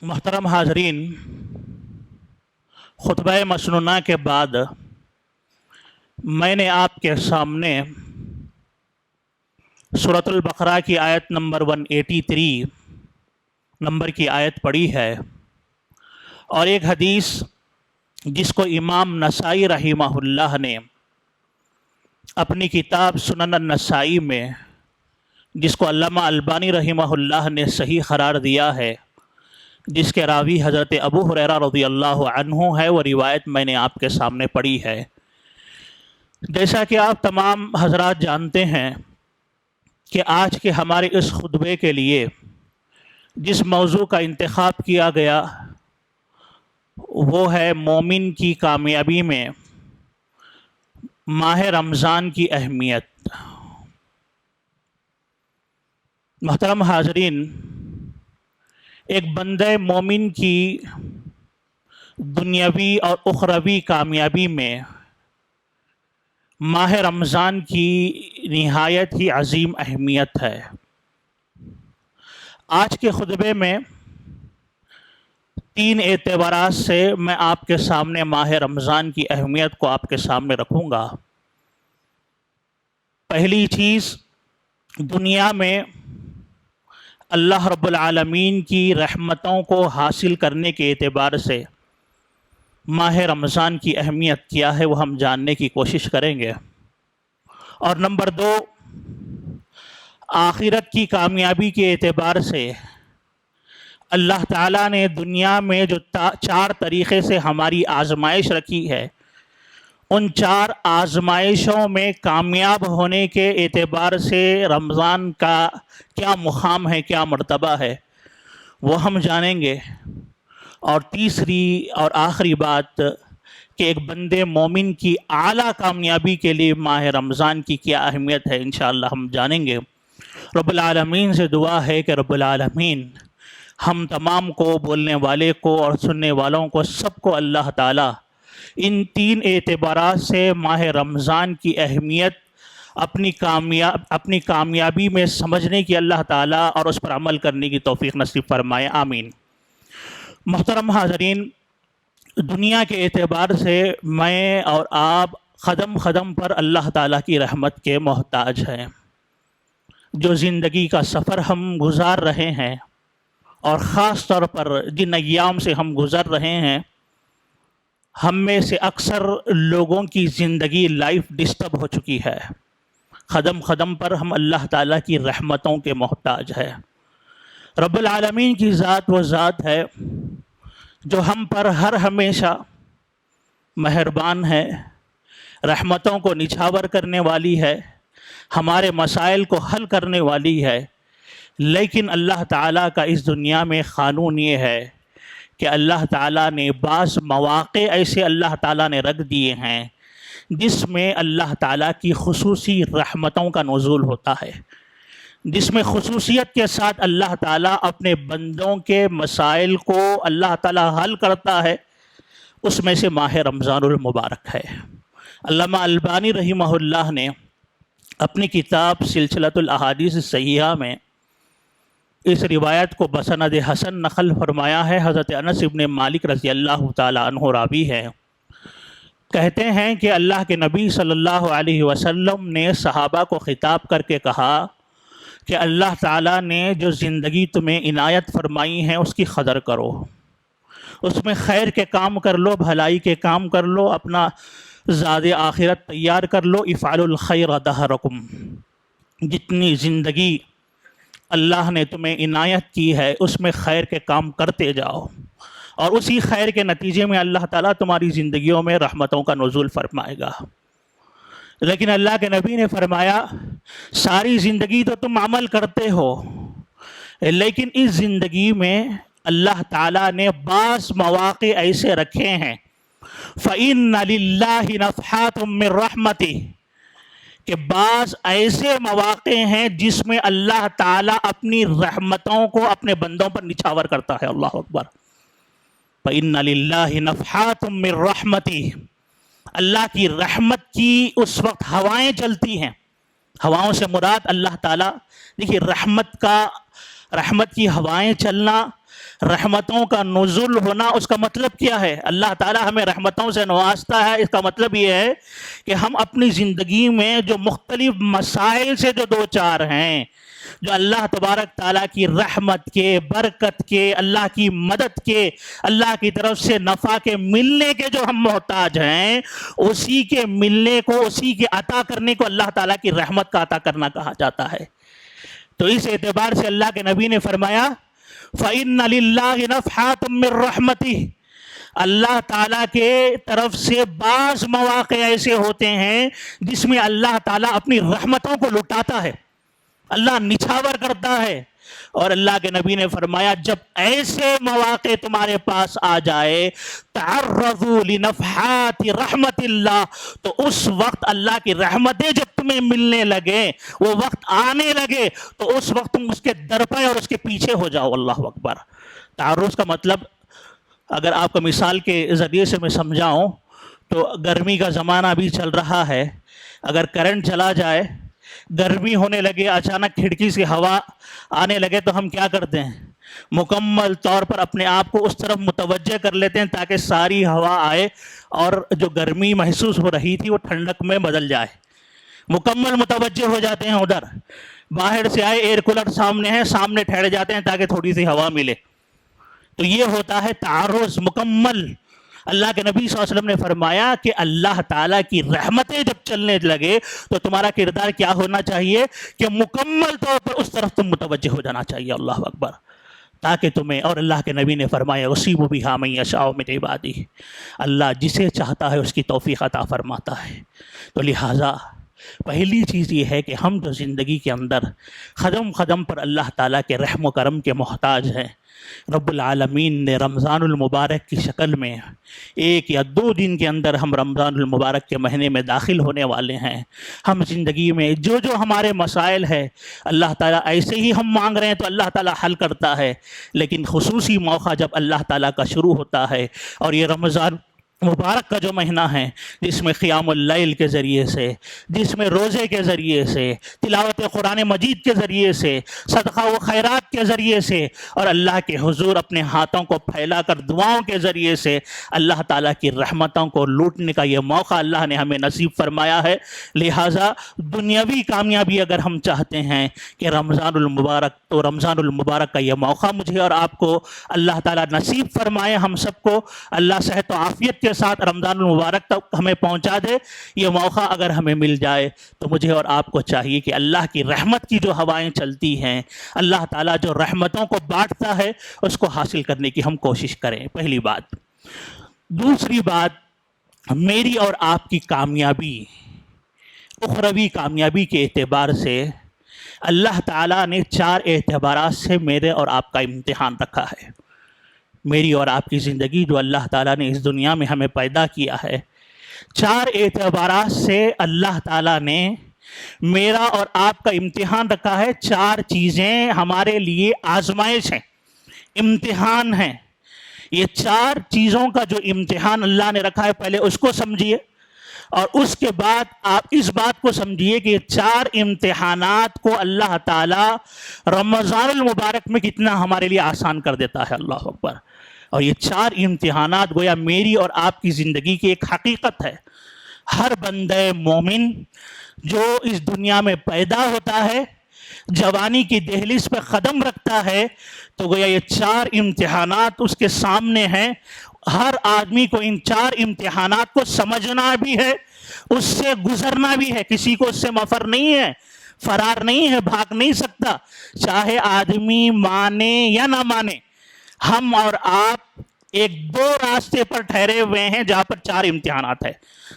محترم حاضرین، خطبہ مسنونہ کے بعد میں نے آپ کے سامنے سورۃ البقرہ کی آیت نمبر 183 نمبر کی آیت پڑھی ہے، اور ایک حدیث جس کو امام نسائی رحمہ اللہ نے اپنی کتاب سنن النسائی میں، جس کو علامہ البانی رحمہ اللہ نے صحیح قرار دیا ہے، جس کے راوی حضرت ابو ہریرہ رضی اللہ عنہ ہے، وہ روایت میں نے آپ کے سامنے پڑھی ہے۔ جیسا کہ آپ تمام حضرات جانتے ہیں کہ آج کے ہمارے اس خطبے کے لیے جس موضوع کا انتخاب کیا گیا وہ ہے مومن کی کامیابی میں ماہ رمضان کی اہمیت۔ محترم حاضرین، ایک بندہ مومن کی دنیاوی اور اخروی کامیابی میں ماہ رمضان کی نہایت ہی عظیم اہمیت ہے۔ آج کے خطبے میں 3 اعتبارات سے میں آپ کے سامنے ماہ رمضان کی اہمیت کو آپ کے سامنے رکھوں گا۔ پہلی چیز، دنیا میں اللہ رب العالمین کی رحمتوں کو حاصل کرنے کے اعتبار سے ماہ رمضان کی اہمیت کیا ہے وہ ہم جاننے کی کوشش کریں گے۔ اور نمبر 2، آخرت کی کامیابی کے اعتبار سے اللہ تعالیٰ نے دنیا میں جو 4 طریقے سے ہماری آزمائش رکھی ہے، ان 4 آزمائشوں میں کامیاب ہونے کے اعتبار سے رمضان کا کیا مقام ہے، کیا مرتبہ ہے، وہ ہم جانیں گے۔ اور تیسری اور آخری بات کہ ایک بندے مومن کی اعلیٰ کامیابی کے لیے ماہ رمضان کی کیا اہمیت ہے، انشاءاللہ ہم جانیں گے۔ رب العالمین سے دعا ہے کہ رب العالمین ہم تمام کو، بولنے والے کو اور سننے والوں کو، سب کو اللہ تعالیٰ ان 3 اعتبارات سے ماہ رمضان کی اہمیت اپنی کامیابی میں سمجھنے کی اللہ تعالیٰ اور اس پر عمل کرنے کی توفیق نصیب فرمائے، آمین۔ محترم حاضرین، دنیا کے اعتبار سے میں اور آپ قدم قدم پر اللہ تعالیٰ کی رحمت کے محتاج ہیں۔ جو زندگی کا سفر ہم گزار رہے ہیں، اور خاص طور پر جن ایام سے ہم گزر رہے ہیں، ہم میں سے اکثر لوگوں کی زندگی لائف ڈسٹرب ہو چکی ہے۔ قدم قدم پر ہم اللہ تعالیٰ کی رحمتوں کے محتاج ہے۔ رب العالمین کی ذات وہ ذات ہے جو ہم پر ہر ہمیشہ مہربان ہے، رحمتوں کو نچھاور کرنے والی ہے، ہمارے مسائل کو حل کرنے والی ہے۔ لیکن اللہ تعالیٰ کا اس دنیا میں قانون یہ ہے کہ اللہ تعالیٰ نے بعض مواقع ایسے اللہ تعالیٰ نے رکھ دیے ہیں جس میں اللہ تعالیٰ کی خصوصی رحمتوں کا نزول ہوتا ہے، جس میں خصوصیت کے ساتھ اللہ تعالیٰ اپنے بندوں کے مسائل کو اللہ تعالیٰ حل کرتا ہے۔ اس میں سے ماہ رمضان المبارک ہے۔ علامہ البانی رحمہ اللہ نے اپنی کتاب سلسلۃ الاحادیث الصحیحہ میں اس روایت کو بسند حسن نقل فرمایا ہے۔ حضرت انس ابن مالک رضی اللہ تعالی عنہ راوی ہے، کہتے ہیں کہ اللہ کے نبی صلی اللہ علیہ وسلم نے صحابہ کو خطاب کر کے کہا کہ اللہ تعالیٰ نے جو زندگی تمہیں عنایت فرمائی ہے اس کی قدر کرو، اس میں خیر کے کام کر لو، بھلائی کے کام کر لو، اپنا زاد آخرت تیار کر لو۔ افعلوا الخیر دہرکم، جتنی زندگی اللہ نے تمہیں عنایت کی ہے اس میں خیر کے کام کرتے جاؤ، اور اسی خیر کے نتیجے میں اللہ تعالیٰ تمہاری زندگیوں میں رحمتوں کا نزول فرمائے گا۔ لیکن اللہ کے نبی نے فرمایا، ساری زندگی تو تم عمل کرتے ہو، لیکن اس زندگی میں اللہ تعالیٰ نے بعض مواقع ایسے رکھے ہیں، فَإِنَّ لِلَّهِ نَفْحَاتٌ مِّن رَحْمَتِهِ، کہ بعض ایسے مواقع ہیں جس میں اللہ تعالیٰ اپنی رحمتوں کو اپنے بندوں پر نچھاور کرتا ہے۔ اللہ اکبر۔ فَإِنَّ لِلَّهِ نَفْحَاتٌ مِّن رَحْمَتِهِ، اللہ کی رحمت کی اس وقت ہوائیں چلتی ہیں۔ ہواؤں سے مراد اللہ تعالیٰ، دیکھیے رحمت کی ہوائیں چلنا رحمتوں کا نزول ہونا، اس کا مطلب کیا ہے؟ اللہ تعالی ہمیں رحمتوں سے نوازتا ہے، اس کا مطلب یہ ہے کہ ہم اپنی زندگی میں جو مختلف مسائل سے جو دو چار ہیں، جو اللہ تبارک تعالیٰ کی رحمت کے، برکت کے، اللہ کی مدد کے، اللہ کی طرف سے نفع کے ملنے کے جو ہم محتاج ہیں، اسی کے ملنے کو، اسی کے عطا کرنے کو اللہ تعالیٰ کی رحمت کا عطا کرنا کہا جاتا ہے۔ تو اس اعتبار سے اللہ کے نبی نے فرمایا فَإِنَّ لِلَّهِ نَفْحَاتٌ مِّن رَحْمَتِهِ، اللہ تعالیٰ کے طرف سے بعض مواقع ایسے ہوتے ہیں جس میں اللہ تعالیٰ اپنی رحمتوں کو لٹاتا ہے، اللہ نچھاور کرتا ہے۔ اور اللہ کے نبی نے فرمایا جب ایسے مواقع تمہارے پاس آ جائے تعرضوا لنفحات رحمت اللہ، تو اس وقت اللہ کی رحمتیں جب تمہیں ملنے لگے، وہ وقت آنے لگے، تو اس وقت تم اس کے در پہ اور اس کے پیچھے ہو جاؤ۔ اللہ اکبر۔ تعرض کا مطلب اگر آپ کو مثال کے ذریعے سے میں سمجھاؤں تو گرمی کا زمانہ بھی چل رہا ہے، اگر کرنٹ چلا جائے، گرمی ہونے لگے، اچانک کھڑکی سے ہوا آنے لگے، تو ہم کیا کرتے ہیں؟ مکمل طور پر اپنے آپ کو اس طرف متوجہ کر لیتے ہیں تاکہ ساری ہوا آئے اور جو گرمی محسوس ہو رہی تھی وہ ٹھنڈک میں بدل جائے، مکمل متوجہ ہو جاتے ہیں ادھر۔ باہر سے آئے، ایئر کولر سامنے ہے، سامنے ٹھہر جاتے ہیں تاکہ تھوڑی سی ہوا ملے۔ تو یہ ہوتا ہے تعرض مکمل۔ اللہ کے نبی صلی اللہ علیہ وسلم نے فرمایا کہ اللہ تعالیٰ کی رحمتیں جب چلنے لگے تو تمہارا کردار کیا ہونا چاہیے کہ مکمل طور پر اس طرف تم متوجہ ہو جانا چاہیے۔ اللہ اکبر۔ تاکہ تمہیں، اور اللہ کے نبی نے فرمایا اصیب بہا من یشاء من عبادہ، اللہ جسے چاہتا ہے اس کی توفیق عطا فرماتا ہے۔ تو لہٰذا پہلی چیز یہ ہے کہ ہم جو زندگی کے اندر قدم قدم پر اللہ تعالیٰ کے رحم و کرم کے محتاج ہیں، رب العالمین نے رمضان المبارک کی شکل میں 1 یا 2 دن کے اندر ہم رمضان المبارک کے مہینے میں داخل ہونے والے ہیں۔ ہم زندگی میں جو جو ہمارے مسائل ہے اللہ تعالیٰ ایسے ہی ہم مانگ رہے ہیں تو اللہ تعالیٰ حل کرتا ہے، لیکن خصوصی موقع جب اللہ تعالیٰ کا شروع ہوتا ہے، اور یہ رمضان مبارک کا جو مہینہ ہے جس میں قیام اللیل کے ذریعے سے، جس میں روزے کے ذریعے سے، تلاوت قرآن مجید کے ذریعے سے، صدقہ و خیرات کے ذریعے سے، اور اللہ کے حضور اپنے ہاتھوں کو پھیلا کر دعاؤں کے ذریعے سے اللہ تعالیٰ کی رحمتوں کو لوٹنے کا یہ موقع اللہ نے ہمیں نصیب فرمایا ہے۔ لہٰذا دنیاوی کامیابی اگر ہم چاہتے ہیں کہ رمضان المبارک، تو رمضان المبارک کا یہ موقع مجھے اور آپ کو اللہ تعالیٰ نصیب فرمائے، ہم سب کو اللہ صحت و عافیت کے ساتھ رمضان المبارک تک ہمیں پہنچا دے۔ یہ موقع اگر ہمیں مل جائے تو مجھے اور آپ کو چاہیے کہ اللہ کی رحمت کی جو ہوائیں چلتی ہیں، اللہ تعالیٰ جو رحمتوں کو بانٹتا ہے، اس کو حاصل کرنے کی ہم کوشش کریں، پہلی بات۔ دوسری بات، میری اور آپ کی کامیابی، اخروی کامیابی کے اعتبار سے اللہ تعالیٰ نے 4 اعتبارات سے میرے اور آپ کا امتحان رکھا ہے۔ میری اور آپ کی زندگی جو اللہ تعالیٰ نے اس دنیا میں ہمیں پیدا کیا ہے، 4 اعتبارات سے اللہ تعالیٰ نے میرا اور آپ کا امتحان رکھا ہے۔ 4 چیزیں ہمارے لیے آزمائش ہیں، امتحان ہیں۔ یہ 4 چیزوں کا جو امتحان اللہ نے رکھا ہے، پہلے اس کو سمجھیے، اور اس کے بعد آپ اس بات کو سمجھیے کہ یہ 4 امتحانات کو اللہ تعالیٰ رمضان المبارک میں کتنا ہمارے لیے آسان کر دیتا ہے۔ اللہ اکبر۔ اور یہ 4 امتحانات گویا میری اور آپ کی زندگی کی ایک حقیقت ہے۔ ہر بندہ مومن جو اس دنیا میں پیدا ہوتا ہے، جوانی کی دہلیز پہ قدم رکھتا ہے، تو گویا یہ 4 امتحانات اس کے سامنے ہیں۔ ہر آدمی کو ان 4 امتحانات کو سمجھنا بھی ہے، اس سے گزرنا بھی ہے، کسی کو اس سے مفر نہیں ہے، فرار نہیں ہے، بھاگ نہیں سکتا، چاہے آدمی مانے یا نہ مانے۔ ہم اور آپ ایک 2 راستے پر ٹھہرے ہوئے ہیں جہاں پر 4 امتحانات ہیں۔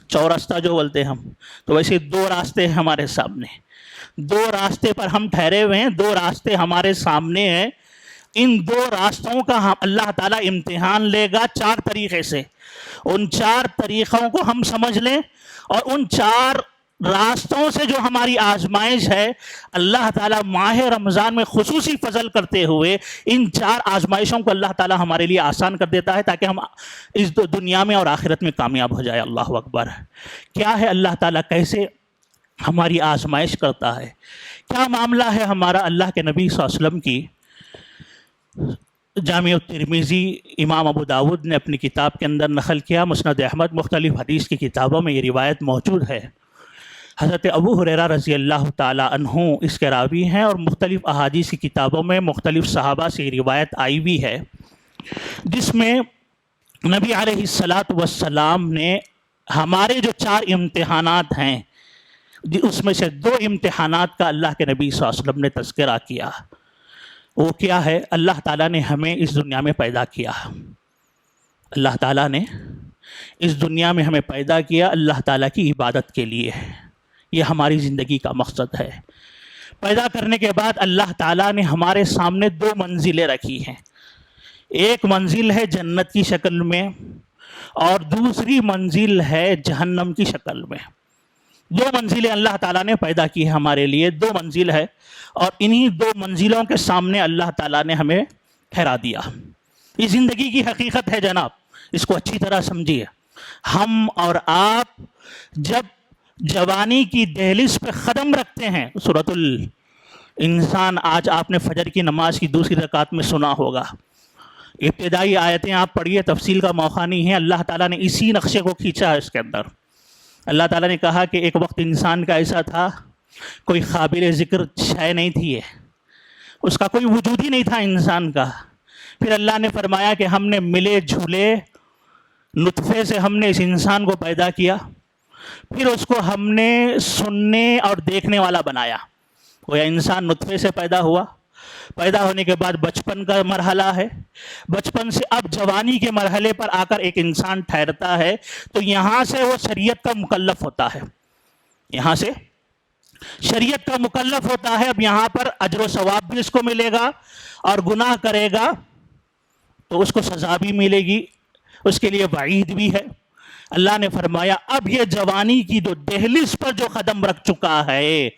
چورستہ جو بولتے ہیں ہم، تو ویسے 2 راستے ہیں ہمارے سامنے، 2 راستے پر ہم ٹھہرے ہوئے ہیں، 2 راستے ہمارے سامنے ہیں۔ ان 2 راستوں کا اللہ تعالیٰ امتحان لے گا 4 طریقے سے۔ ان 4 طریقوں کو ہم سمجھ لیں، اور ان 4 راستوں سے جو ہماری آزمائش ہے، اللہ تعالیٰ ماہ رمضان میں خصوصی فضل کرتے ہوئے ان 4 آزمائشوں کو اللہ تعالیٰ ہمارے لیے آسان کر دیتا ہے تاکہ ہم اس دنیا میں اور آخرت میں کامیاب ہو جائے۔ اللہ اکبر۔ کیا ہے اللہ تعالیٰ کیسے ہماری آزمائش کرتا ہے، کیا معاملہ ہے ہمارا؟ اللہ کے نبی صلی اللہ علیہ وسلم کی جامع الترمذی امام ابو داود نے اپنی کتاب کے اندر نقل کیا، مسند احمد مختلف حدیث کی کتابوں میں یہ روایت موجود ہے۔ حضرت ابو ہریرہ رضی اللہ تعالی عنہ اس کے راوی ہیں، اور مختلف احادیث کی کتابوں میں مختلف صحابہ سے یہ روایت آئی ہوئی ہے، جس میں نبی علیہ الصلاۃ والسلام نے ہمارے جو 4 امتحانات ہیں اس میں سے 2 امتحانات کا اللہ کے نبی صلی اللہ علیہ وسلم نے تذکرہ کیا۔ وہ کیا ہے؟ اللہ تعالیٰ نے ہمیں اس دنیا میں پیدا کیا، اللہ تعالیٰ نے اس دنیا میں ہمیں پیدا کیا اللہ تعالیٰ کی عبادت کے لیے، یہ ہماری زندگی کا مقصد ہے۔ پیدا کرنے کے بعد اللہ تعالیٰ نے ہمارے سامنے 2 منزلیں رکھی ہیں، ایک منزل ہے جنت کی شکل میں اور دوسری منزل ہے جہنم کی شکل میں۔ 2 منزلیں اللہ تعالیٰ نے پیدا کی ہیں ہمارے لیے، 2 منزل ہے، اور انہی 2 منزلوں کے سامنے اللہ تعالیٰ نے ہمیں ٹھہرا دیا۔ یہ زندگی کی حقیقت ہے جناب، اس کو اچھی طرح سمجھیے۔ ہم اور آپ جب جوانی کی دہلیز پہ قدم رکھتے ہیں، سورۃ الانسان آج آپ نے فجر کی نماز کی دوسری رکعت میں سنا ہوگا، ابتدائی آیتیں آپ پڑھیے، تفصیل کا موقع نہیں ہے، اللہ تعالیٰ نے اسی نقشے کو کھینچا ہے اس کے اندر۔ اللہ تعالیٰ نے کہا کہ ایک وقت انسان کا ایسا تھا، کوئی قابل ذکر شے نہیں تھی، اس کا کوئی وجود ہی نہیں تھا انسان کا۔ پھر اللہ نے فرمایا کہ ہم نے ملے جھولے نطفے سے ہم نے اس انسان کو پیدا کیا، پھر اس کو ہم نے سننے اور دیکھنے والا بنایا۔ وہ انسان نطفے سے پیدا ہوا، پیدا ہونے کے بعد بچپن کا مرحلہ ہے، بچپن سے اب جوانی کے مرحلے پر آ کر ایک انسان ٹھہرتا ہے، تو یہاں سے وہ شریعت کا مکلف ہوتا ہے، یہاں سے شریعت کا مکلف ہوتا ہے۔ اب یہاں پر اجر و ثواب بھی اس کو ملے گا، اور گناہ کرے گا تو اس کو سزا بھی ملے گی، اس کے لیے وعید بھی ہے۔ اللہ نے فرمایا اب یہ جوانی کی جو دہلیز پر جو قدم رکھ چکا ہے،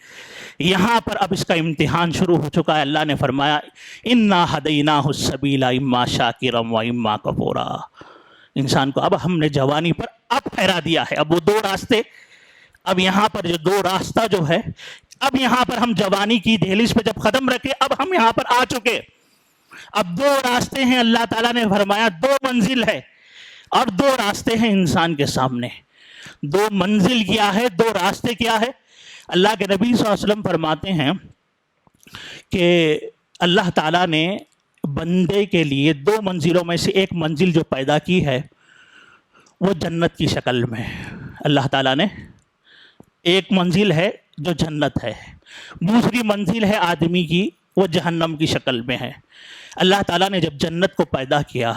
یہاں پر اب اس کا امتحان شروع ہو چکا ہے۔ اللہ نے فرمایا اِنَّا هَدَيْنَاهُ السَّبِيلَ إِمَّا شَاكِرًا وَإِمَّا كَفُورًا۔ انسان کو اب ہم نے جوانی پر اب ٹھہرا دیا ہے، اب وہ 2 راستے، اب یہاں پر جو 2 راستہ جو ہے، اب یہاں پر ہم جوانی کی دہلیز پہ جب قدم رکھے، اب ہم یہاں پر آ چکے، اب 2 راستے ہیں۔ اللہ تعالیٰ نے فرمایا 2 منزل ہے اور 2 راستے ہیں انسان کے سامنے۔ 2 منزل کیا ہے، 2 راستے کیا ہے؟ اللہ کے نبی صلی اللہ علیہ وسلم فرماتے ہیں کہ اللہ تعالیٰ نے بندے کے لیے 2 منزلوں میں سے ایک منزل جو پیدا کی ہے وہ جنت کی شکل میں۔ اللہ تعالیٰ نے ایک منزل ہے جو جنت ہے، دوسری منزل ہے آدمی کی، وہ جہنم کی شکل میں ہے۔ اللہ تعالیٰ نے جب جنت کو پیدا کیا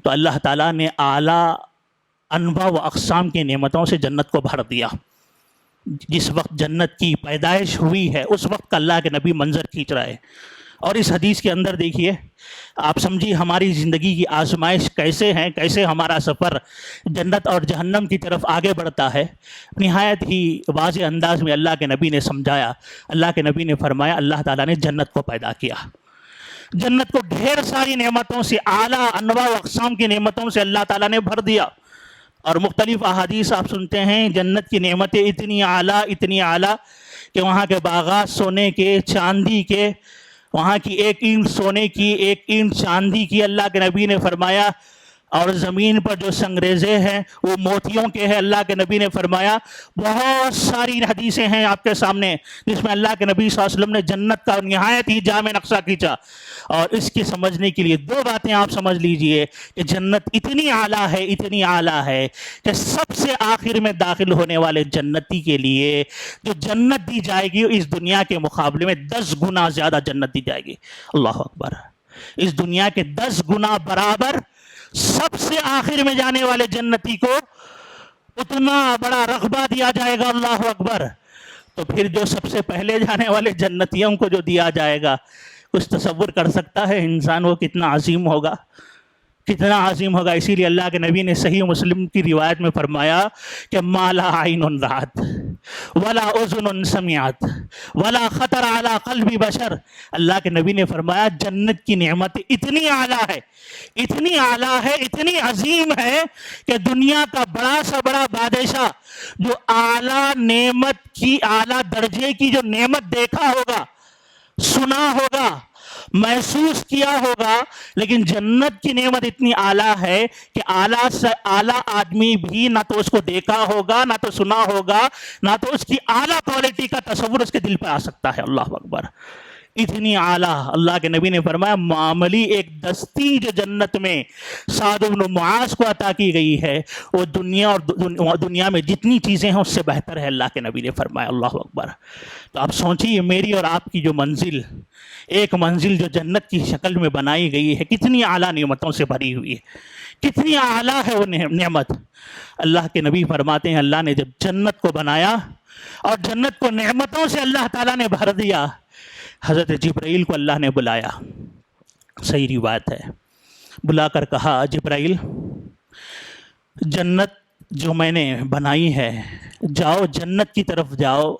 تو اللہ تعالیٰ نے اعلیٰ انواع و اقسام کی نعمتوں سے جنت کو بھر دیا۔ جس وقت جنت کی پیدائش ہوئی ہے اس وقت کا اللہ کے نبی منظر کھینچ رہا ہے، اور اس حدیث کے اندر دیکھیے، آپ سمجھیے ہماری زندگی کی آزمائش کیسے ہیں، کیسے ہمارا سفر جنت اور جہنم کی طرف آگے بڑھتا ہے۔ نہایت ہی واضح انداز میں اللہ کے نبی نے سمجھایا۔ اللہ کے نبی نے فرمایا اللہ تعالیٰ نے جنت کو پیدا کیا، جنت کو ڈھیر ساری نعمتوں سے، اعلیٰ انواع و اقسام کی نعمتوں سے اللہ تعالیٰ نے بھر دیا۔ اور مختلف احادیث آپ سنتے ہیں، جنت کی نعمتیں اتنی اعلیٰ کہ وہاں کے باغات سونے کے، چاندی کے، وہاں کی 1 اینٹ سونے کی، 1 اینٹ چاندی کی، اللہ کے نبی نے فرمایا، اور زمین پر جو سنگریزے ہیں وہ موتیوں کے ہیں۔ اللہ کے نبی نے فرمایا بہت ساری حدیثیں ہیں آپ کے سامنے جس میں اللہ کے نبی صلی اللہ علیہ وسلم نے جنت کا نہایت ہی جامع نقشہ کھینچا۔ اور اس کی سمجھنے کے لیے 2 باتیں آپ سمجھ لیجئے کہ جنت اتنی اعلیٰ ہے کہ سب سے آخر میں داخل ہونے والے جنتی کے لیے جو جنت دی جائے گی اس دنیا کے مقابلے میں 10 گنا زیادہ جنت دی جائے گی۔ اللہ اکبر! اس دنیا کے 10 گنا برابر سب سے آخر میں جانے والے جنتی کو اتنا بڑا رغبہ دیا جائے گا۔ اللہ اکبر! تو پھر جو سب سے پہلے جانے والے جنتیوں کو جو دیا جائے گا، کچھ تصور کر سکتا ہے انسان وہ کتنا عظیم ہوگا، کتنا عظیم ہوگا۔ اسی لیے اللہ کے نبی نے صحیح مسلم کی روایت میں فرمایا کہ ما لا عین رأت ولا اذن سمعت ولا خطر علی قلب بشر۔ اللہ کے نبی نے فرمایا جنت کی نعمت اتنی اعلیٰ ہے، اتنی عظیم ہے کہ دنیا کا بڑا سا بڑا بادشاہ جو اعلیٰ نعمت کی، اعلیٰ درجے کی جو نعمت دیکھا ہوگا، سنا ہوگا، محسوس کیا ہوگا، لیکن جنت کی نعمت اتنی اعلیٰ ہے کہ اعلیٰ سے اعلیٰ آدمی بھی نہ تو اس کو دیکھا ہوگا، نہ تو سنا ہوگا، نہ تو اس کی اعلیٰ کوالٹی کا تصور اس کے دل پہ آ سکتا ہے۔ اللہ اکبر! اتنی اعلیٰ، اللہ کے نبی نے فرمایا معاملی ایک دستی جو جنت میں سعد بن معاذ کو عطا کی گئی ہے، وہ دنیا اور دنیا میں جتنی چیزیں ہیں اس سے بہتر ہے، اللہ کے نبی نے فرمایا۔ اللہ اکبر! تو آپ سوچیے میری اور آپ کی جو منزل، ایک منزل جو جنت کی شکل میں بنائی گئی ہے، کتنی اعلیٰ نعمتوں سے بھری ہوئی ہے، کتنی اعلیٰ ہے وہ نعمت۔ اللہ کے نبی فرماتے ہیں اللہ نے جب جنت کو بنایا اور جنت کو نعمتوں سے اللہ تعالیٰ نے بھر دیا، حضرت جبرائیل کو اللہ نے بلایا، صحیح روایت ہے، بلا کر کہا جبرائیل جنت جو میں نے بنائی ہے، جاؤ جنت کی طرف جاؤ،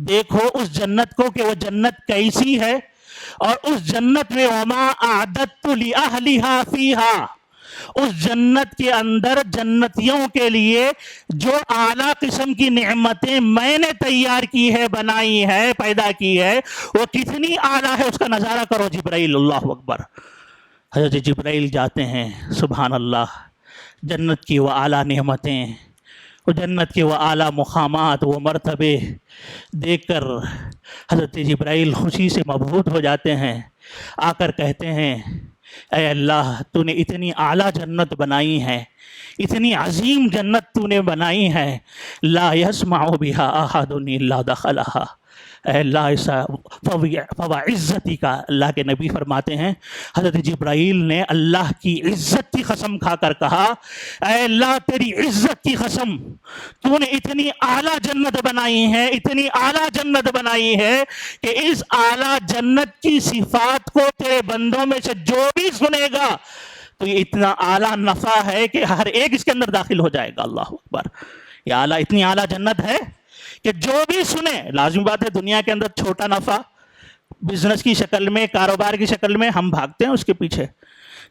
دیکھو اس جنت کو کہ وہ جنت کیسی ہے، اور اس جنت میں وما اعددت لأہلہا فیہا، اس جنت کے اندر جنتیوں کے لیے جو اعلیٰ قسم کی نعمتیں میں نے تیار کی ہے، بنائی ہے، پیدا کی ہے، وہ کتنی اعلیٰ ہے اس کا نظارہ کرو جبرائیل۔ اللہ اکبر! حضرت جبرائیل جاتے ہیں، سبحان اللہ، جنت کی وہ اعلیٰ نعمتیں، وہ جنت کے وہ اعلیٰ مقامات، وہ مرتبے دیکھ کر حضرت جبرائیل خوشی سے مبہوت ہو جاتے ہیں، آ کر کہتے ہیں اے اللہ تو نے اتنی اعلیٰ جنت بنائی ہے، اتنی عظیم جنت تو نے بنائی ہے، لا یسمع بہا احد الا دخلہا، اے اللہ ایسا فوعزتی کا، اللہ کے نبی فرماتے ہیں حضرت جبرائیل نے اللہ کی عزت کی قسم کھا کر کہا اے اللہ تیری عزت کی قسم، تو نے اتنی اعلیٰ جنت بنائی ہے، اتنی اعلیٰ جنت بنائی ہے کہ اس اعلیٰ جنت کی صفات کو تیرے بندوں میں سے جو بھی سنے گا تو یہ اتنا اعلیٰ نفع ہے کہ ہر ایک اس کے اندر داخل ہو جائے گا۔ اللہ اکبر! یہ اعلیٰ، اتنی اعلیٰ جنت ہے کہ جو بھی سنے، لازمی بات ہے دنیا کے اندر چھوٹا نفع بزنس کی شکل میں، کاروبار کی شکل میں ہم بھاگتے ہیں اس کے پیچھے،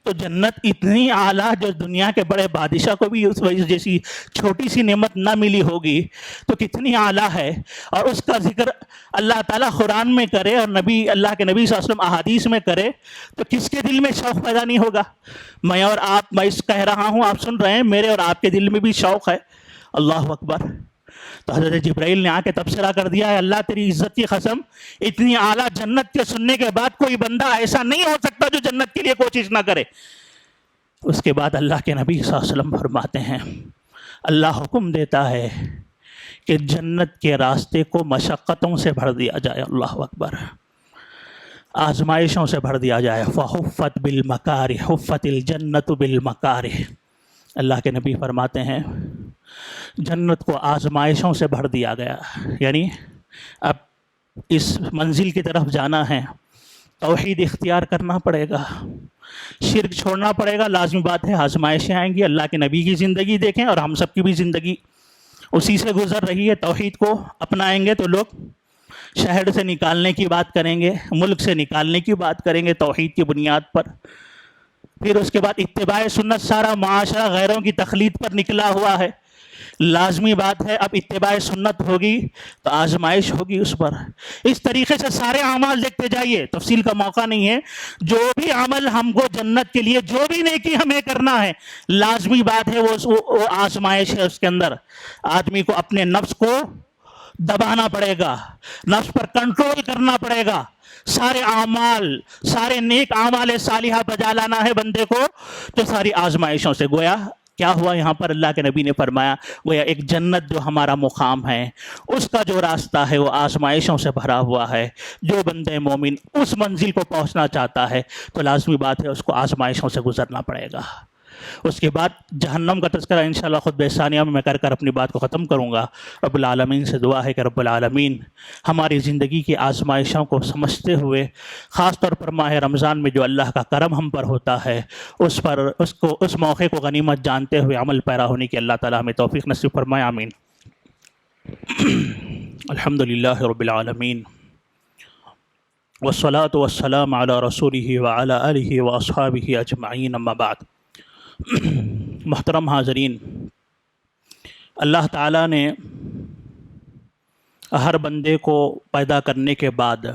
تو جنت اتنی اعلیٰ جو دنیا کے بڑے بادشاہ کو بھی اس وجہ جیسی چھوٹی سی نعمت نہ ملی ہوگی تو کتنی اعلیٰ ہے، اور اس کا ذکر اللہ تعالیٰ قرآن میں کرے اور اللہ کے نبی صلی اللہ علیہ وسلم احادیث میں کرے تو کس کے دل میں شوق پیدا نہیں ہوگا؟ میں اور آپ، میں اس کہہ رہا ہوں، آپ سن رہے ہیں، میرے اور آپ کے دل میں بھی شوق ہے۔ اللہ اکبر! تو حضرت جبرائیل نے آ کے تبصرہ کر دیا ہے اللہ تیری عزت کی قسم، اتنی اعلیٰ جنت کے سننے کے بعد کوئی بندہ ایسا نہیں ہو سکتا جو جنت کے لیے کوشش نہ کرے۔ اس کے بعد اللہ کے نبی صلی اللہ علیہ وسلم فرماتے ہیں اللہ حکم دیتا ہے کہ جنت کے راستے کو مشقتوں سے بھر دیا جائے، اللہ اکبر، آزمائشوں سے بھر دیا جائے، فحفت بالمکارہ، حفت الجنت بالمکارہ۔ اللہ کے نبی فرماتے ہیں جنت کو آزمائشوں سے بھر دیا گیا، یعنی اب اس منزل کی طرف جانا ہے، توحید اختیار کرنا پڑے گا، شرک چھوڑنا پڑے گا، لازمی بات ہے آزمائشیں آئیں گی۔ اللہ کے نبی کی زندگی دیکھیں اور ہم سب کی بھی زندگی اسی سے گزر رہی ہے۔ توحید کو اپنائیں گے تو لوگ شہر سے نکالنے کی بات کریں گے، ملک سے نکالنے کی بات کریں گے توحید کی بنیاد پر، پھر اس کے بعد اتباع سنت، سارا معاشرہ غیروں کی تقلید پر نکلا ہوا ہے، لازمی بات ہے اب اتباع سنت ہوگی تو آزمائش ہوگی اس پر۔ اس طریقے سے سارے اعمال دیکھتے جائیے، تفصیل کا موقع نہیں ہے، جو بھی عمل ہم کو جنت کے لیے، جو بھی نیکی ہمیں کرنا ہے، لازمی بات ہے وہ آزمائش ہے، اس کے اندر آدمی کو اپنے نفس کو دبانا پڑے گا، نفس پر کنٹرول کرنا پڑے گا، سارے اعمال، سارے نیک اعمال صالحہ بجا لانا ہے بندے کو، تو ساری آزمائشوں سے گویا کیا ہوا یہاں پر اللہ کے نبی نے فرمایا گویا ایک جنت جو ہمارا مقام ہے اس کا جو راستہ ہے وہ آزمائشوں سے بھرا ہوا ہے۔ جو بندے مومن اس منزل کو پہنچنا چاہتا ہے تو لازمی بات ہے اس کو آزمائشوں سے گزرنا پڑے گا۔ اس کے بعد جہنم کا تذکرہ انشاءاللہ خطبہ ثانیہ میں کر کر اپنی بات کو ختم کروں گا۔ رب العالمین سے دعا ہے کہ رب العالمین ہماری زندگی کی آزمائشوں کو سمجھتے ہوئے، خاص طور پر ماہ رمضان میں جو اللہ کا کرم ہم پر ہوتا ہے اس موقع کو غنیمت جانتے ہوئے عمل پیرا ہونے کی اللہ تعالیٰ ہمیں توفیق نصیب فرمائے، آمین۔ الحمدللہ رب العالمین والصلاة والسلام علی رسولہ وعلی آلہ واصحابہ اجمعین، اما بعد۔ محترم حاضرین، اللہ تعالیٰ نے ہر بندے کو پیدا کرنے کے بعد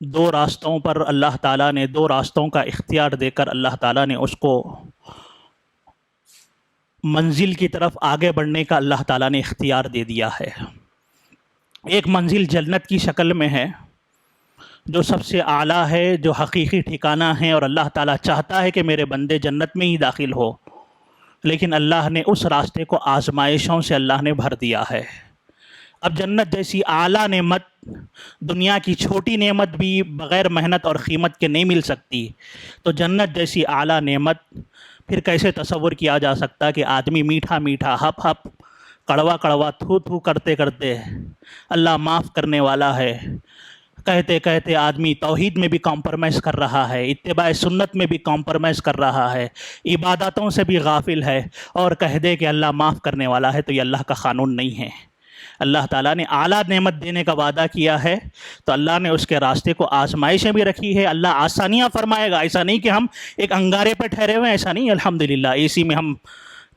دو راستوں پر اللہ تعالیٰ نے، دو راستوں کا اختیار دے کر اللہ تعالیٰ نے اس کو منزل کی طرف آگے بڑھنے کا اللہ تعالیٰ نے اختیار دے دیا ہے۔ ایک منزل جنت کی شکل میں ہے جو سب سے اعلیٰ ہے، جو حقیقی ٹھکانہ ہے، اور اللہ تعالیٰ چاہتا ہے کہ میرے بندے جنت میں ہی داخل ہو، لیکن اللہ نے اس راستے کو آزمائشوں سے اللہ نے بھر دیا ہے۔ اب جنت جیسی اعلیٰ نعمت، دنیا کی چھوٹی نعمت بھی بغیر محنت اور قیمت کے نہیں مل سکتی، تو جنت جیسی اعلیٰ نعمت پھر کیسے تصور کیا جا سکتا کہ آدمی میٹھا میٹھا ہپ ہپ کڑوا کڑوا تھو تھو کرتے کرتے اللہ معاف کرنے والا ہے کہتے کہتے آدمی توحید میں بھی کمپرومائز کر رہا ہے، اتباع سنت میں بھی کمپرومائز کر رہا ہے، عبادتوں سے بھی غافل ہے، اور کہہ دے کہ اللہ معاف کرنے والا ہے، تو یہ اللہ کا قانون نہیں ہے۔ اللہ تعالیٰ نے اعلیٰ نعمت دینے کا وعدہ کیا ہے، تو اللہ نے اس کے راستے کو آزمائشیں بھی رکھی ہے۔ اللہ آسانیاں فرمائے گا، ایسا نہیں کہ ہم ایک انگارے پہ ٹھہرے ہوئے ہیں، ایسا نہیں، الحمدللہ اے سی میں ہم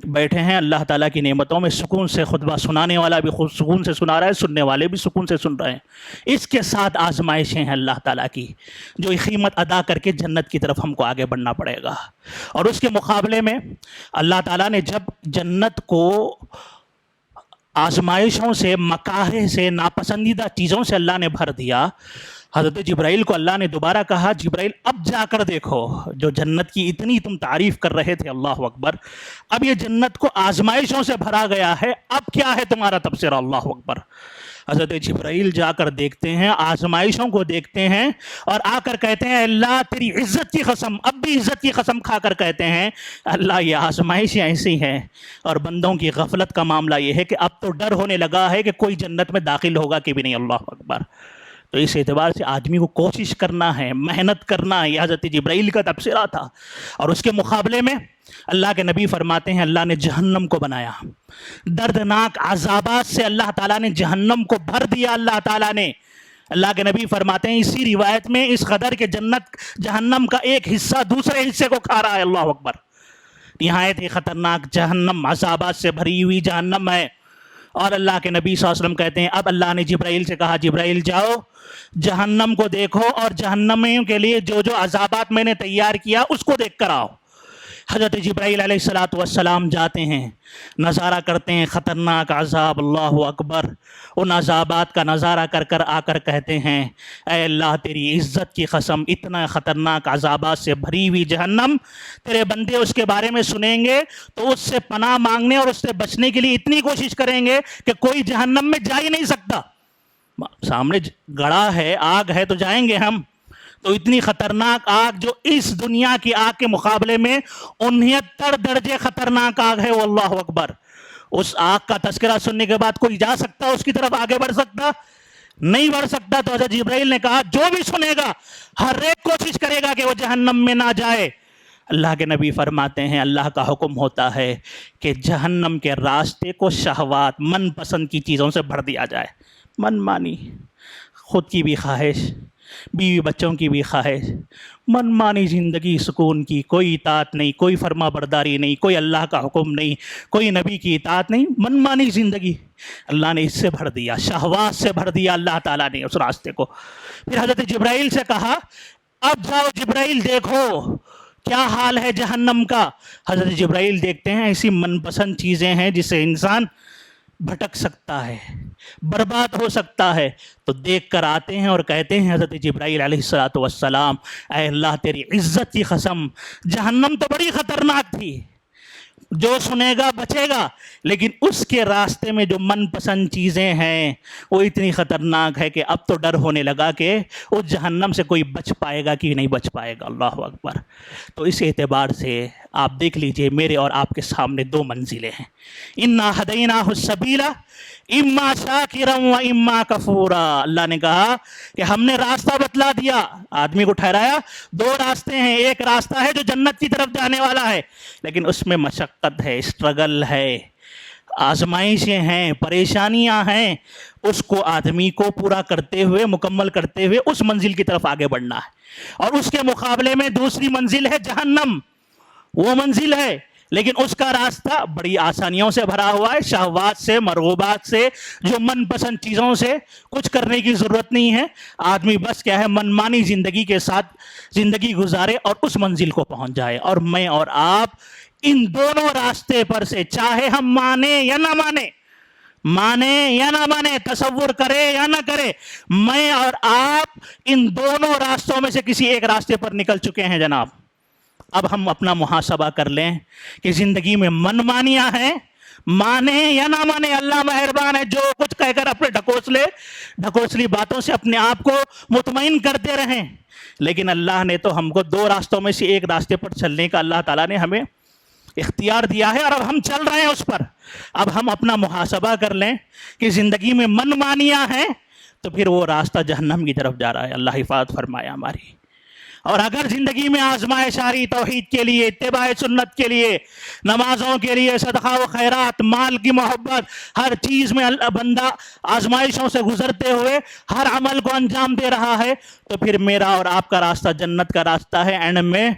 بیٹھے ہیں، اللہ تعالیٰ کی نعمتوں میں سکون سے خطبہ سنانے والا بھی خود سکون سے سنا رہا ہے، سننے والے بھی سکون سے سن رہے ہیں۔ اس کے ساتھ آزمائشیں ہیں اللہ تعالیٰ کی، جو قیمت ادا کر کے جنت کی طرف ہم کو آگے بڑھنا پڑے گا۔ اور اس کے مقابلے میں اللہ تعالیٰ نے جب جنت کو آزمائشوں سے، مکارہ سے، ناپسندیدہ چیزوں سے اللہ نے بھر دیا، حضرت جبرائیل کو اللہ نے دوبارہ کہا، جبرائیل اب جا کر دیکھو، جو جنت کی اتنی تم تعریف کر رہے تھے، اللہ اکبر، اب یہ جنت کو آزمائشوں سے بھرا گیا ہے، اب کیا ہے تمہارا تبصرہ، اللہ اکبر۔ حضرت جبرائیل جا کر دیکھتے ہیں، آزمائشوں کو دیکھتے ہیں، اور آ کر کہتے ہیں اللہ تیری عزت کی قسم، اب بھی عزت کی قسم کھا کر کہتے ہیں اللہ یہ آزمائشیں ایسی ہیں، اور بندوں کی غفلت کا معاملہ یہ ہے کہ اب تو ڈر ہونے لگا ہے کہ کوئی جنت میں داخل ہوگا کہ بھی نہیں، اللہ اکبر۔ تو اس اعتبار سے آدمی کو کوشش کرنا ہے، محنت کرنا ہے، یہ حضرت جبرائیل کا تبصرہ تھا۔ اور اس کے مقابلے میں اللہ کے نبی فرماتے ہیں اللہ نے جہنم کو بنایا، دردناک عذابات سے اللہ تعالیٰ نے جہنم کو بھر دیا۔ اللہ تعالیٰ نے، اللہ کے نبی فرماتے ہیں اسی روایت میں، اس قدر کہ جہنم کا ایک حصہ دوسرے حصے کو کھا رہا ہے، اللہ اکبر۔ نہایت ہی خطرناک جہنم، عذابات سے بھری ہوئی جہنم ہے۔ اور اللہ کے نبی صلی اللہ علیہ وسلم کہتے ہیں اب اللہ نے جبرائیل سے کہا جبرائیل جاؤ جہنم کو دیکھو، اور جہنمیوں کے لیے جو جو عذابات میں نے تیار کیا اس کو دیکھ کر آؤ۔ حضرت جبرائیل علیہ السلام جاتے ہیں، نظارہ کرتے ہیں خطرناک عذاب، اللہ اکبر۔ ان عذابات کا نظارہ کر کر آ کر کہتے ہیں اے اللہ تیری عزت کی قسم، اتنا خطرناک عذابات سے بھری ہوئی جہنم، تیرے بندے اس کے بارے میں سنیں گے تو اس سے پناہ مانگنے اور اس سے بچنے کے لیے اتنی کوشش کریں گے کہ کوئی جہنم میں جا ہی نہیں سکتا۔ سامنے گڑھا ہے، آگ ہے تو جائیں گے ہم؟ تو اتنی خطرناک آگ جو اس دنیا کی آگ کے مقابلے میں 69 درجے خطرناک آگ ہے، واللہ اکبر۔ اس آگ کا تذکرہ سننے کے بعد کوئی جا سکتا اس کی طرف آگے بڑھ سکتا؟ نہیں بڑھ سکتا۔ تو حضرت جبرائیل نے کہا جو بھی سنے گا ہر ایک کوشش کرے گا کہ وہ جہنم میں نہ جائے۔ اللہ کے نبی فرماتے ہیں اللہ کا حکم ہوتا ہے کہ جہنم کے راستے کو شہوات، من پسند کی چیزوں سے بھر دیا جائے، من مانی، خود کی بھی خواہش، بیوی بچوں کی بھی خواہش، من مانی زندگی سکون کی، کوئی اطاعت نہیں، کوئی فرما برداری نہیں، کوئی اللہ کا حکم نہیں، کوئی نبی کی اطاعت نہیں، من مانی زندگی اللہ نے اس سے بھر دیا، شہوات سے بھر دیا اللہ تعالیٰ نے اس راستے کو۔ پھر حضرت جبرائیل سے کہا اب جاؤ جبرائیل دیکھو کیا حال ہے جہنم کا۔ حضرت جبرائیل دیکھتے ہیں ایسی من پسند چیزیں ہیں جس سے انسان بھٹک سکتا ہے، برباد ہو سکتا ہے، تو دیکھ کر آتے ہیں اور کہتے ہیں حضرت جبرائیل علیہ السلام اے اللہ تیری عزت کی قسم، جہنم تو بڑی خطرناک تھی، جو سنے گا بچے گا، لیکن اس کے راستے میں جو من پسند چیزیں ہیں وہ اتنی خطرناک ہے کہ اب تو ڈر ہونے لگا کہ اس جہنم سے کوئی بچ پائے گا کہ نہیں بچ پائے گا، اللہ اکبر۔ تو اس اعتبار سے آپ دیکھ لیجئے میرے اور آپ کے سامنے دو منزلیں ہیں، انا ہدیناہ السبیل اما شاکرا و اما کفورا۔ اللہ نے کہا کہ ہم نے راستہ بتلا دیا، آدمی کو ٹھہرایا، دو راستے ہیں، ایک راستہ ہے جو جنت کی طرف جانے والا ہے، لیکن اس میں مشقت ہے، اسٹرگل ہے، آزمائشیں ہیں، پریشانیاں ہیں، اس کو آدمی کو پورا کرتے ہوئے، مکمل کرتے ہوئے اس منزل کی طرف آگے بڑھنا ہے۔ اور اس کے مقابلے میں دوسری منزل ہے جہنم، وہ منزل ہے لیکن اس کا راستہ بڑی آسانیوں سے بھرا ہوا ہے، شہوات سے، مرغوبات سے، جو من پسند چیزوں سے کچھ کرنے کی ضرورت نہیں ہے۔ آدمی بس کیا ہے، منمانی زندگی کے ساتھ زندگی گزارے اور اس منزل کو پہنچ جائے۔ اور میں اور آپ ان دونوں راستے پر سے، چاہے ہم مانے یا نہ مانے یا نہ مانے، تصور کرے یا نہ کرے، میں اور آپ ان دونوں راستوں میں سے کسی ایک راستے پر نکل چکے ہیں جناب۔ اب ہم اپنا محاسبہ کر لیں کہ زندگی میں منمانیاں ہیں، مانے یا نہ مانے، اللہ مہربان ہے، جو کچھ کہہ کر اپنے ڈھکوسلی باتوں سے اپنے آپ کو مطمئن کرتے رہیں، لیکن اللہ نے تو ہم کو دو راستوں میں سے ایک راستے پر چلنے کا اللہ تعالیٰ نے ہمیں اختیار دیا ہے، اور اب ہم چل رہے ہیں اس پر۔ اب ہم اپنا محاسبہ کر لیں کہ زندگی میں منمانیاں ہیں تو پھر وہ راستہ جہنم کی طرف جا رہا ہے، اللہ حفاظت فرمائے ہماری۔ اور اگر زندگی میں آزمائش آ رہی توحید کے لیے، اتباع سنت کے لیے، نمازوں کے لیے، صدقہ و خیرات، مال کی محبت، ہر چیز میں بندہ آزمائشوں سے گزرتے ہوئے ہر عمل کو انجام دے رہا ہے، تو پھر میرا اور آپ کا راستہ جنت کا راستہ ہے۔ اینڈ میں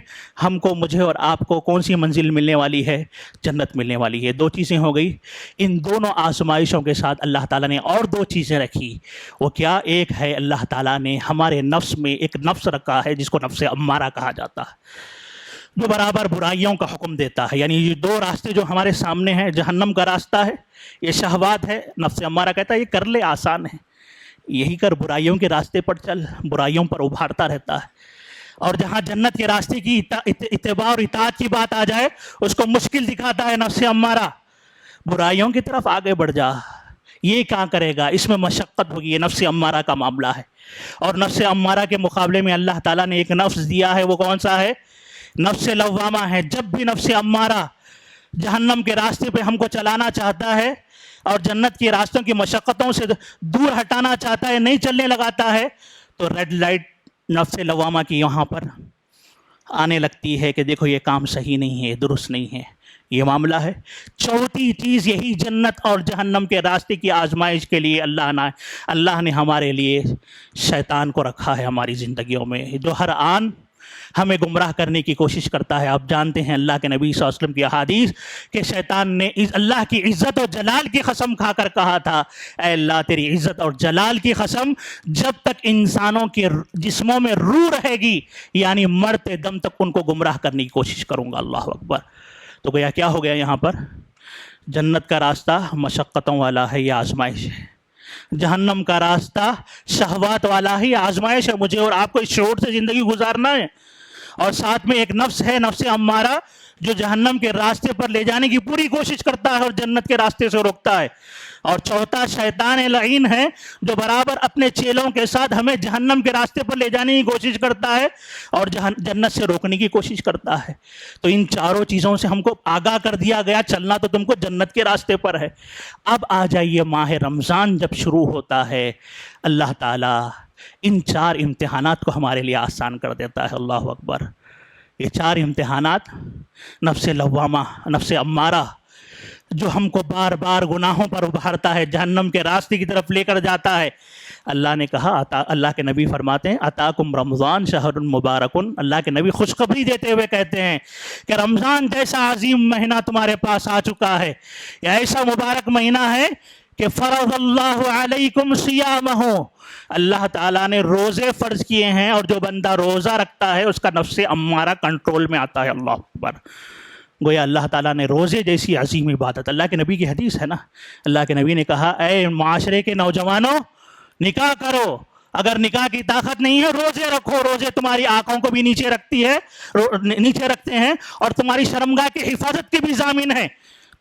ہم کو، مجھے اور آپ کو کون سی منزل ملنے والی ہے؟ جنت ملنے والی ہے۔ دو چیزیں ہو گئی۔ ان دونوں آزمائشوں کے ساتھ اللہ تعالیٰ نے اور دو چیزیں رکھی۔ وہ کیا؟ ایک ہے اللہ تعالیٰ نے ہمارے نفس میں ایک نفس رکھا ہے جس کو نفس امارہ کہا جاتا ہے، جو برابر برائیوں کا حکم دیتا ہے۔ یعنی یہ دو راستے جو ہمارے سامنے ہیں، جہنم کا راستہ ہے، یہ شہوات ہے، نفس امارہ کہتا ہے یہ کر لے، آسان ہے، یہی کر، برائیوں کے راستے پر چل، برائیوں پر ابھارتا رہتا ہے۔ اور جہاں جنت کے راستے کی اتباع اور اطاعت کی بات آ جائے، اس کو مشکل دکھاتا ہے نفس امارہ، برائیوں کی طرف آگے بڑھ جا، یہ کیا کرے گا، اس میں مشقت ہوگی۔ یہ نفس امارہ کا معاملہ ہے۔ اور نفس امارہ کے مقابلے میں اللہ تعالیٰ نے ایک نفس دیا ہے، وہ کون سا ہے؟ نفس لوامہ ہے۔ جب بھی نفس امارہ جہنم کے راستے پہ ہم کو چلانا چاہتا ہے اور جنت کے راستوں کی مشقتوں سے دور ہٹانا چاہتا ہے، نہیں چلنے لگاتا ہے، تو ریڈ لائٹ نفس لوامہ کی یہاں پر آنے لگتی ہے کہ دیکھو یہ کام صحیح نہیں ہے، درست نہیں ہے، یہ معاملہ ہے۔ چوتھی چیز یہی جنت اور جہنم کے راستے کی آزمائش کے لیے اللہ نے ہمارے لیے شیطان کو رکھا ہے ہماری زندگیوں میں، جو ہر آن ہمیں گمراہ کرنے کی کوشش کرتا ہے۔ آپ جانتے ہیں اللہ کے نبی صلی اللہ علیہ وسلم کی احادیث کہ شیطان نے اللہ کی عزت اور جلال کی قسم کھا کر کہا تھا، اے اللہ تیری عزت اور جلال کی قسم، جب تک انسانوں کے جسموں میں روح رہے گی، یعنی مرتے دم تک ان کو گمراہ کرنے کی کوشش کروں گا۔ اللہ اکبر۔ تو گویا کیا ہو گیا یہاں پر؟ جنت کا راستہ مشقتوں والا ہے، یہ آزمائش ہے۔ جہنم کا راستہ شہوات والا ہی آزمائش ہے۔ مجھے اور آپ کو اس شعور سے زندگی گزارنا ہے، اور ساتھ میں ایک نفس ہے، نفس امارہ، جو جہنم کے راستے پر لے جانے کی پوری کوشش کرتا ہے اور جنت کے راستے سے روکتا ہے۔ اور چوتھا شیطان لعین ہے، جو برابر اپنے چیلوں کے ساتھ ہمیں جہنم کے راستے پر لے جانے کی کوشش کرتا ہے اور جنت سے روکنے کی کوشش کرتا ہے۔ تو ان چاروں چیزوں سے ہم کو آگاہ کر دیا گیا، چلنا تو تم کو جنت کے راستے پر ہے۔ اب آ جائیے، ماہ رمضان جب شروع ہوتا ہے، اللہ تعالیٰ ان چار امتحانات کو ہمارے لیے آسان کر دیتا ہے۔ اللہ اکبر۔ یہ چار امتحانات، نفس لوامہ، نفس امارہ، جو ہم کو بار بار گناہوں پر ابھارتا ہے، جہنم کے راستے کی طرف لے کر جاتا ہے۔ اللہ نے کہا، اللہ کے نبی فرماتے ہیں، اتاکم رمضان شہر مبارکن، اللہ کے نبی خوشخبری دیتے ہوئے کہتے ہیں کہ رمضان جیسا عظیم مہینہ تمہارے پاس آ چکا ہے، یہ ایسا مبارک مہینہ ہے کہ فرض اللہ علیکم صیامہ، اللہ تعالیٰ نے روزے فرض کیے ہیں، اور جو بندہ روزہ رکھتا ہے اس کا نفس امارہ کنٹرول میں آتا ہے۔ اللہ اکبر۔ گویا اللہ تعالیٰ نے روزے جیسی عظیم عبادت، اللہ کے نبی کی حدیث ہے نا، اللہ کے نبی نے کہا، اے معاشرے کے نوجوانوں، نکاح کرو، اگر نکاح کی طاقت نہیں ہے روزے رکھو، روزے تمہاری آنکھوں کو بھی نیچے رکھتے ہیں اور تمہاری شرمگاہ کی حفاظت کے بھی ضامن ہیں،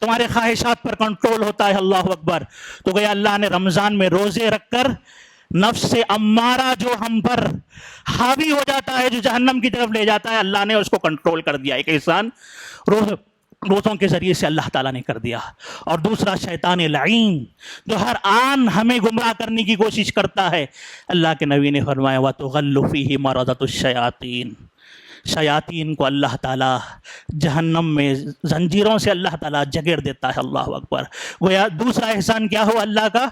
تمہارے خواہشات پر کنٹرول ہوتا ہے۔ اللہ اکبر۔ تو گویا اللہ نے رمضان میں روزے رکھ کر نفس امارہ جو ہم پر حاوی ہو جاتا ہے، جو جہنم کی طرف لے جاتا ہے، اللہ نے اس کو کنٹرول کر دیا۔ ایک احسان روزوں کے ذریعے سے اللہ تعالیٰ نے کر دیا۔ اور دوسرا شیطان لعین، جو ہر آن ہمیں گمراہ کرنے کی کوشش کرتا ہے، اللہ کے نبی نے فرمایا وَتُغَلُّ فِيهِ مَرَضَةُ الشَّيَاطِينِ، شیاطین کو اللہ تعالیٰ جہنم میں زنجیروں سے اللہ تعالیٰ جگڑ دیتا ہے۔ اللہ اکبر۔ گویا دوسرا احسان کیا ہو اللہ کا،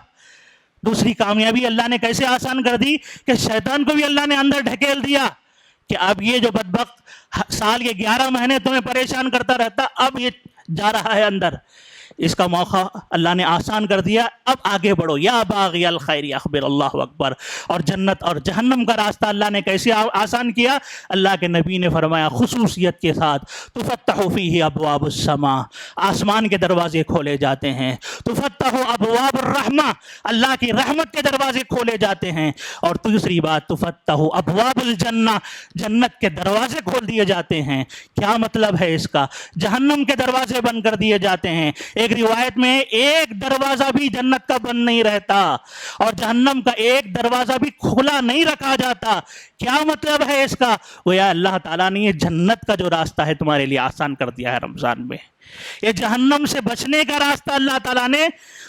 دوسری کامیابی اللہ نے کیسے آسان کر دی کہ شیطان کو بھی اللہ نے اندر ڈھکیل دیا کہ اب یہ جو بدبخت سال کے 11 مہینے تمہیں پریشان کرتا رہتا، اب یہ جا رہا ہے اندر، اس کا موقع اللہ نے آسان کر دیا، اب آگے بڑھو، یا باغی الخیر اخبر، اللہ اکبر۔ اور جنت اور جہنم کا راستہ اللہ نے کیسے آسان کیا؟ اللہ کے نبی نے فرمایا خصوصیت کے ساتھ، تفتح فیہ ابواب السماء، آسمان کے دروازے کھولے جاتے ہیں، تفتح ابواب الرحمہ، اللہ کی رحمت کے دروازے کھولے جاتے ہیں، اور دوسری بات تفتح ابواب الجنہ، جنت کے دروازے کھول دیے جاتے ہیں۔ کیا مطلب ہے اس کا؟ جہنم کے دروازے بند کر دیے جاتے ہیں۔ ایک روایت میں ایک دروازہ بھی جنت کا بند نہیں رہتا اور جہنم کا ایک دروازہ بھی کھلا نہیں رکھا جاتا۔ کیا مطلب ہے اس کا؟ گویا اللہ تعالیٰ نے یہ جنت کا جو راستہ ہے تمہارے لیے آسان کر دیا ہے رمضان میں، یہ جہنم سے بچنے کا راستہ اللہ تعالیٰ نے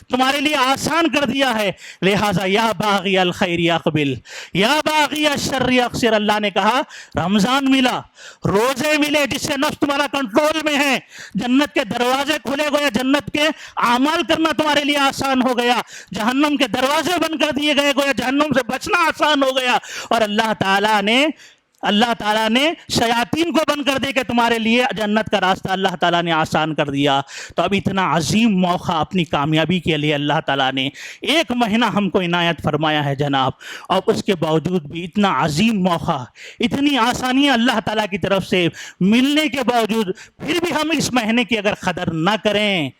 تمہارے لیے آسان کر دیا ہے۔ لہٰذا یا باغی الخیر اقبل، یا باغی الشر اقصر، اللہ نے کہا رمضان ملا، روزے ملے جس سے نفس تمہارا کنٹرول میں ہے، جنت کے دروازے کھلے گئے، جنت کے اعمال کرنا تمہارے لیے آسان ہو گیا، جہنم کے دروازے بند کر دیے گئے، گویا جہنم سے بچنا آسان ہو گیا، اور اللہ تعالیٰ نے شیاطین کو بند کر دے کہ تمہارے لیے جنت کا راستہ اللہ تعالیٰ نے آسان کر دیا۔ تو اب اتنا عظیم موقع اپنی کامیابی کے لیے اللہ تعالیٰ نے ایک مہینہ ہم کو عنایت فرمایا ہے جناب، اور اس کے باوجود بھی اتنا عظیم موقع، اتنی آسانیاں اللہ تعالیٰ کی طرف سے ملنے کے باوجود پھر بھی ہم اس مہینے کی اگر قدر نہ کریں،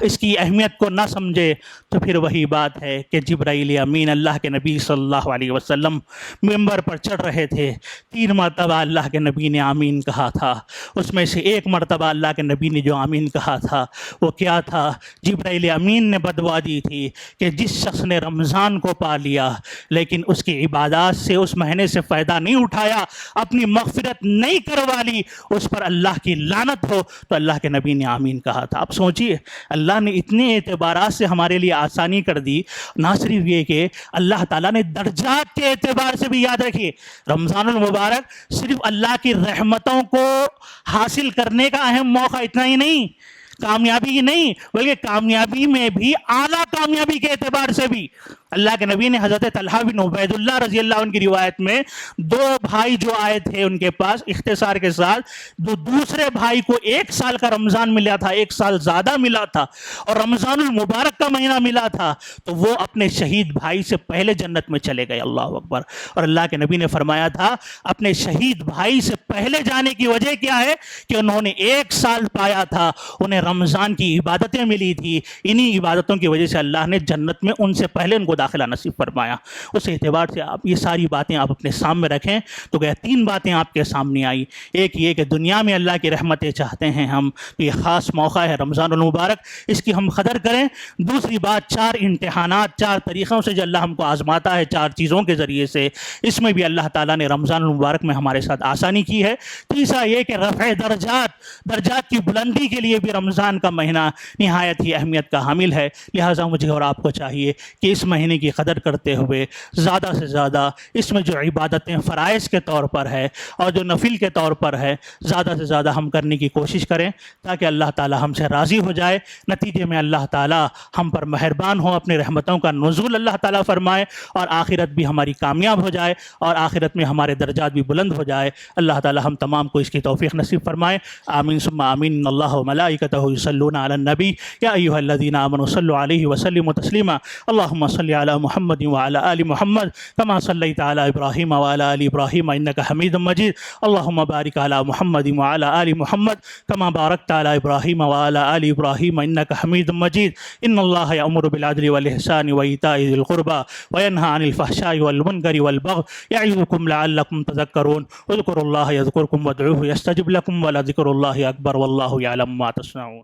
اس کی اہمیت کو نہ سمجھے، تو پھر وہی بات ہے کہ جبرائیل امین اللہ کے نبی صلی اللہ علیہ وسلم ممبر پر چڑھ رہے تھے، 3 مرتبہ اللہ کے نبی نے آمین کہا تھا، اس میں سے ایک مرتبہ اللہ کے نبی نے جو آمین کہا تھا وہ کیا تھا؟ جبرائیل امین نے بددعا دی تھی کہ جس شخص نے رمضان کو پا لیا لیکن اس کی عبادات سے اس مہینے سے فائدہ نہیں اٹھایا، اپنی مغفرت نہیں کروا لی، اس پر اللہ کی لعنت ہو۔ تو اللہ کے نبی نے آمین کہا تھا۔ اب سوچئے اللہ نے اتنے اعتبارات سے ہمارے لیے آسانی کر دی، نہ صرف یہ کہ اللہ تعالیٰ نے درجات کے اعتبار سے بھی، یاد رکھیے رمضان المبارک صرف اللہ کی رحمتوں کو حاصل کرنے کا اہم موقع اتنا ہی نہیں، کامیابی ہی نہیں، بلکہ کامیابی میں بھی اعلیٰ کامیابی کے اعتبار سے بھی اللہ کے نبی نے حضرت طلحہ بن عبید اللہ رضی اللہ عنہ کی روایت میں 2 بھائی جو آئے تھے ان کے پاس اختصار کے ساتھ، دوسرے بھائی کو 1 سال کا رمضان ملا تھا، 1 سال زیادہ ملا تھا اور رمضان المبارک کا مہینہ ملا تھا، تو وہ اپنے شہید بھائی سے پہلے جنت میں چلے گئے، اللہ اکبر۔ اور اللہ کے نبی نے فرمایا تھا اپنے شہید بھائی سے پہلے جانے کی وجہ کیا ہے کہ انہوں نے 1 سال پایا تھا، انہیں رمضان کی عبادتیں ملی تھی، انہی عبادتوں کی وجہ سے اللہ نے جنت میں ان سے پہلے ان کو داخلہ نصیب فرمایا۔ اس اعتبار سے آپ یہ ساری باتیں آپ اپنے سامنے رکھیں تو گیا 3 باتیں آپ کے سامنے آئی۔ ایک یہ کہ دنیا میں اللہ کی رحمتیں چاہتے ہیں ہم، یہ خاص موقع ہے رمضان المبارک، اس کی ہم قدر کریں۔ دوسری بات 4 امتحانات، 4 طریقوں سے جو اللہ ہم کو آزماتا ہے، 4 چیزوں کے ذریعے سے، اس میں بھی اللہ تعالیٰ نے رمضان المبارک میں ہمارے ساتھ آسانی کی ہے۔ تیسرا یہ کہ رفع درجات کی بلندی کے لیے بھی رمضان کا مہینہ نہایت ہی اہمیت کا حامل ہے۔ لہٰذا مجھے اور آپ کو چاہیے کہ اس مہینے کی قدر کرتے ہوئے زیادہ سے زیادہ اس میں جو عبادتیں فرائض کے طور پر ہے اور جو نفل کے طور پر ہے، زیادہ سے زیادہ ہم کرنے کی کوشش کریں تاکہ اللہ تعالی ہم سے راضی ہو جائے، نتیجے میں اللہ تعالی ہم پر مہربان ہو، اپنی رحمتوں کا نزول اللہ تعالی فرمائے اور آخرت بھی ہماری کامیاب ہو جائے اور آخرت میں ہمارے درجات بھی بلند ہو جائے۔ اللہ تعالی ہم تمام کو اس کی توفیق نصیب فرمائے، آمین ثم آمین۔ اللہ وملائکتہ یصلون علی النبی یا ایھا الذین آمنوا صلوا علیہ وسلموا تسلیما۔ اللہم صل علی محمد وعلی آل محمد کما صلیت علی ابراہیم وعلی آل ابراہیم انک حمید مجید۔ اللہم بارک علی محمد وعلی آل محمد کما بارکت علی ابراہیم وعلی آل ابراہیم انک حمید مجید۔ ان اللہ یأمر بالعدل والإحسان وإیتاء ذی القربى وینہی عن الفحشاء والمنکر والبغی یعظکم لعلکم تذکرون۔ اذکروا اللہ یذکرکم وادعوہ یستجب لکم ولذکر اللہ اکبر واللہ یعلم ما تصنعون۔